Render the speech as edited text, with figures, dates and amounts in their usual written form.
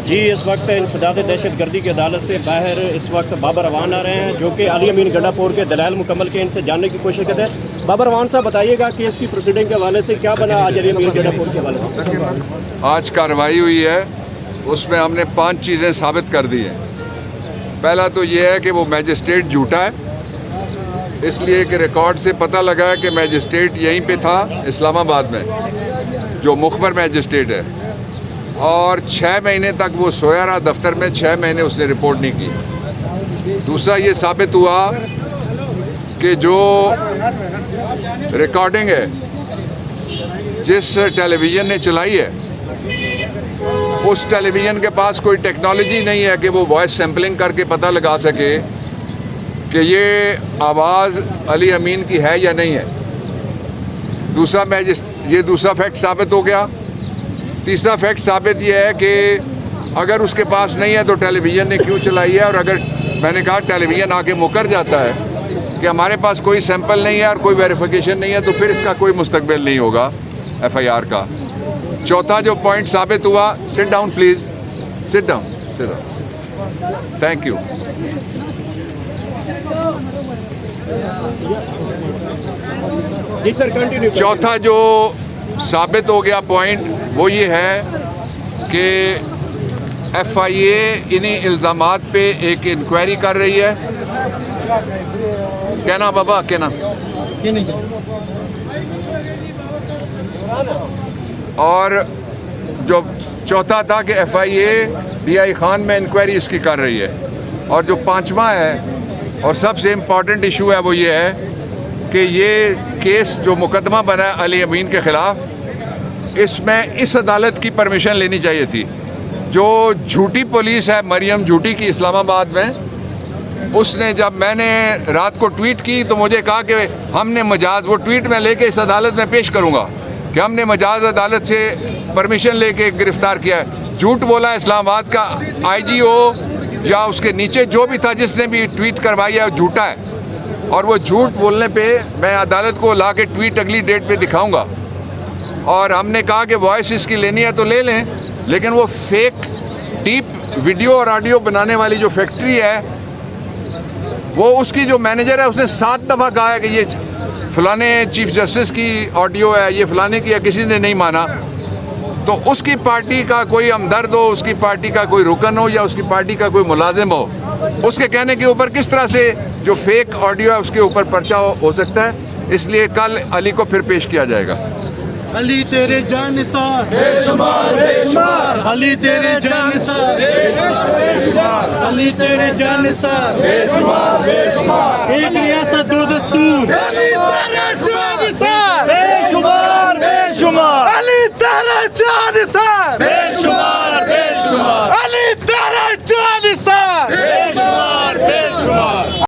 जी, इस वक्त इंसदाद दहशतगर्दी की अदालत से बाहर इस वक्त बाबर अवान आ रहे हैं, जो कि अली अमीन गंडापुर के दलाल मुकम्मल के इनसे जानने की कोशिश करते हैं। बाबर अवान साहब, बताइएगा केस की प्रोसीडिंग के हवाले से क्या बना आज अली अमीन गंडापुर के हवाले से? आज कार्रवाई हुई है, उसमें हमने 5 चीज़ें साबित कर दी हैं। पहला तो ये है कि वो मैजिस्ट्रेट झूठा है, इसलिए कि रिकॉर्ड से पता लगा है कि मैजिस्ट्रेट यहीं पे था इस्लामाबाद में, जो मुखबर मैजिस्ट्रेट है, और 6 महीने तक वो सोया रहा दफ्तर में। 6 महीने उसने रिपोर्ट नहीं की। दूसरा ये साबित हुआ कि जो रिकॉर्डिंग है जिस टेलीविज़न ने चलाई है, उस टेलीविज़न के पास कोई टेक्नोलॉजी नहीं है कि वो वॉइस सैम्पलिंग करके पता लगा सके कि ये आवाज़ अली अमीन की है या नहीं है। ये दूसरा फैक्ट साबित हो गया। तीसरा फैक्ट साबित ये है कि अगर उसके पास नहीं है तो टेलीविज़न ने क्यों चलाई है, और अगर मैंने कहा टेलीविज़न आके मुकर जाता है कि हमारे पास कोई सैंपल नहीं है और कोई वेरिफिकेशन नहीं है, तो फिर इसका कोई मुस्तकबिल नहीं होगा FIR का। चौथा जो पॉइंट साबित हुआ, sit down please, sit down, thank you. जी सर, कंटिन्यू। चौथा जो साबित हो गया पॉइंट वो ये है कि FIA इन्हीं इल्ज़ामात पे एक इंक्वायरी कर रही है। कहना बाबा, कहना। और जो चौथा था कि FIA DI खान में इंक्वायरी इसकी कर रही है। और जो पांचवा है और सबसे इम्पॉर्टेंट इशू है वो ये है कि ये केस जो मुकदमा बना है अली अमीन के ख़िलाफ़, इसमें इस अदालत की परमिशन लेनी चाहिए थी। जो झूठी पुलिस है मरियम झूठी की इस्लामाबाद में, उसने जब मैंने रात को ट्वीट की तो मुझे कहा कि हमने मजाज, वो ट्वीट में लेके इस अदालत में पेश करूँगा कि हमने मजाज अदालत से परमिशन लेके गिरफ़्तार किया है। झूठ बोला इस्लामाबाद का IGO या उसके नीचे जो भी था जिसने भी ट्वीट करवाई है वो झूठा है, और वो झूठ बोलने पे मैं अदालत को ला के ट्वीट अगली डेट पे दिखाऊंगा। और हमने कहा कि वॉइस इसकी लेनी है तो ले लें, लेकिन वो फेक डीप वीडियो और ऑडियो बनाने वाली जो फैक्ट्री है, वो उसकी जो मैनेजर है उसने 7 दफ़ा कहा है कि ये फलाने चीफ जस्टिस की ऑडियो है, ये फलाने की है, किसी ने नहीं माना। तो उसकी पार्टी का कोई हमदर्द हो, उसकी पार्टी का कोई रुकन हो या उसकी पार्टी का कोई मुलाजिम हो, उसके कहने के ऊपर किस तरह से जो फेक ऑडियो है उसके ऊपर पर्चा हो सकता है। इसलिए कल अली को फिर पेश किया जाएगा। अली तेरे जानिसार बेशुमार बेशुमार, अली तेरे जानिसार बेशुमार बेशुमार, अली तेरे जानिसार बेशुमार बेशुमार, एक रियासत दो दस्तूर, अली तेरे जानिसार बेशुमार बेशुमार, अली तेरे जानिसार।